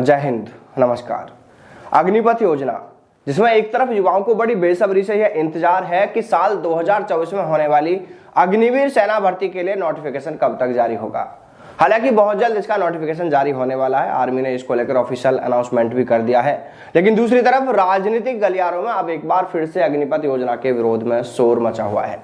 जय हिंद, नमस्कार। अग्निपथ योजना, जिसमें एक तरफ युवाओं को बड़ी बेसब्री से यह इंतजार है कि साल 2024 में होने वाली अग्निवीर सेना भर्ती के लिए नोटिफिकेशन कब तक जारी होगा। हालांकि बहुत जल्द इसका नोटिफिकेशन जारी होने वाला है। आर्मी ने इसको लेकर ऑफिशियल अनाउंसमेंट भी कर दिया है। लेकिन दूसरी तरफ राजनीतिक गलियारों में अब एक बार फिर से अग्निपथ योजना के विरोध में शोर मचा हुआ है।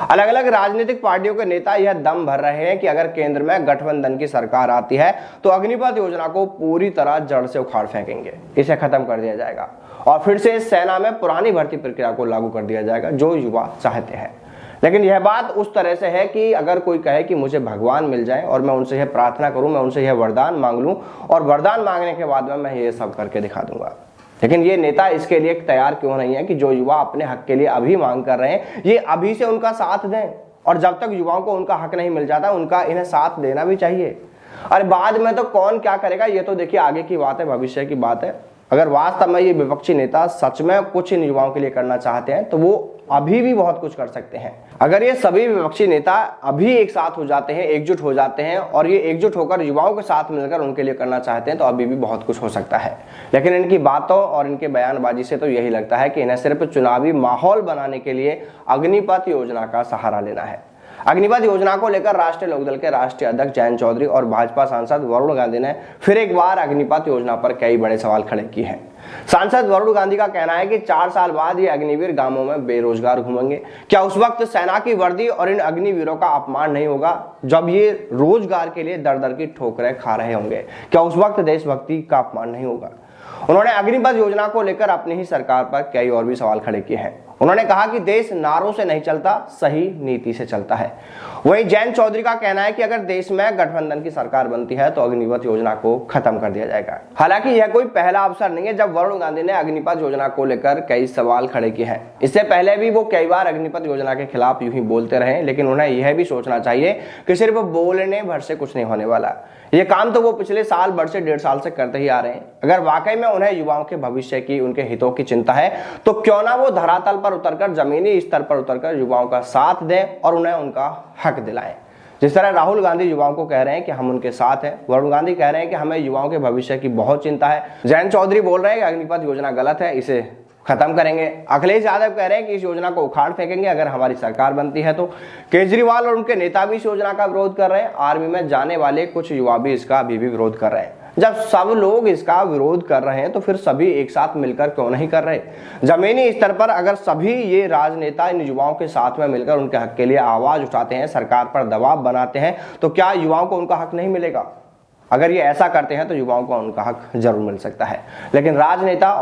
अलग अलग राजनीतिक पार्टियों के नेता यह दम भर रहे हैं कि अगर केंद्र में गठबंधन की सरकार आती है तो अग्निपथ योजना को पूरी तरह जड़ से उखाड़ फेंकेंगे, इसे खत्म कर दिया जाएगा और फिर से सेना में पुरानी भर्ती प्रक्रिया को लागू कर दिया जाएगा जो युवा चाहते हैं। लेकिन यह बात उस तरह से है कि अगर कोई कहे कि मुझे भगवान मिल जाए और मैं उनसे यह प्रार्थना करूं, मैं उनसे यह वरदान मांग लूं और वरदान मांगने के बाद में मैं ये सब करके दिखा दूंगा। लेकिन ये नेता इसके लिए तैयार क्यों नहीं है कि जो युवा अपने हक के लिए अभी मांग कर रहे हैं ये अभी से उनका साथ दें, और जब तक युवाओं को उनका हक नहीं मिल जाता उनका इन्हें साथ देना भी चाहिए। और बाद में तो कौन क्या करेगा ये तो देखिए आगे की बात है, भविष्य की बात है। अगर वास्तव में ये विपक्षी नेता सच में कुछ इन युवाओं के लिए करना चाहते हैं तो वो अभी भी बहुत कुछ कर सकते हैं। अगर ये सभी विपक्षी नेता अभी एक साथ हो जाते हैं, एकजुट हो जाते हैं और ये एकजुट होकर युवाओं के साथ मिलकर उनके लिए करना चाहते हैं तो अभी भी बहुत कुछ हो सकता है। लेकिन इनकी बातों और इनके बयानबाजी से तो यही लगता है कि इन्हें सिर्फ चुनावी माहौल बनाने के लिए अग्निपथ योजना का सहारा लेना है। अग्निपथ योजना को लेकर राष्ट्रीय लोकदल के राष्ट्रीय अध्यक्ष जयंत चौधरी और भाजपा सांसद वरुण गांधी ने फिर एक बार अग्निपथ योजना पर कई बड़े सवाल खड़े किए हैं। सांसद वरुण गांधी का कहना है कि 4 साल बाद ये अग्निवीर गांवों में बेरोजगार घूमेंगे। क्या उस वक्त सेना की वर्दी और इन अग्निवीरों का अपमान नहीं होगा जब ये रोजगार के लिए दर दर की ठोकरें खा रहे होंगे? क्या उस वक्त देशभक्ति का अपमान नहीं होगा? उन्होंने अग्निपथ योजना को लेकर अपनी ही सरकार पर कई और भी सवाल खड़े किए हैं। उन्होंने कहा कि देश नारों से नहीं चलता, सही नीति से चलता है। वहीं जयंत चौधरी का कहना है कि अगर देश में गठबंधन की सरकार बनती है तो अग्निपथ योजना को खत्म कर दिया जाएगा। हालांकि यह कोई पहला अवसर नहीं है जब वरुण गांधी ने अग्निपथ योजना को लेकर कई सवाल खड़े किए हैं। इससे पहले भी वो कई बार अग्निपथ योजना के खिलाफ यूं ही बोलते रहे, लेकिन उन्हें यह भी सोचना चाहिए कि सिर्फ बोलने भर से कुछ नहीं होने वाला। ये काम तो वो पिछले साल भर से 1.5 साल से करते ही आ रहे हैं। अगर वाकई में उन्हें युवाओं के भविष्य की, उनके हितों की चिंता है तो क्यों ना वो धरातल पर उतरकर, जमीनी स्तर पर उतरकर युवाओं का साथ दें और उन्हें उनका हक दिलाएं। जिस तरह राहुल गांधी युवाओं को कह रहे हैं कि हम उनके साथ हैं, वरुण गांधी कह रहे हैं कि हमें युवाओं के भविष्य की बहुत चिंता है। जयंत चौधरी बोल रहे हैं कि अग्निपथ योजना गलत है, इसे खत्म करेंगे। अखिलेश यादव कह रहे हैं कि इस योजना को उखाड़ फेंकेंगे अगर हमारी सरकार बनती है तो। केजरीवाल और उनके नेता भी इस योजना का विरोध कर रहे हैं। आर्मी में जाने वाले कुछ युवा भी इसका अभी भी विरोध कर रहे हैं। जब सब लोग इसका विरोध कर रहे हैं तो फिर सभी एक साथ मिलकर क्यों नहीं कर रहे? जमीनी स्तर पर अगर सभी ये राजनेता इन युवाओं के साथ में मिलकर उनके हक के लिए आवाज उठाते हैं, सरकार पर दबाव बनाते हैं, तो क्या युवाओं को उनका हक नहीं मिलेगा? अगर ये ऐसा करते हैं तो युवाओं को उनका हक जरूर मिल सकता है। लेकिन राजनेता और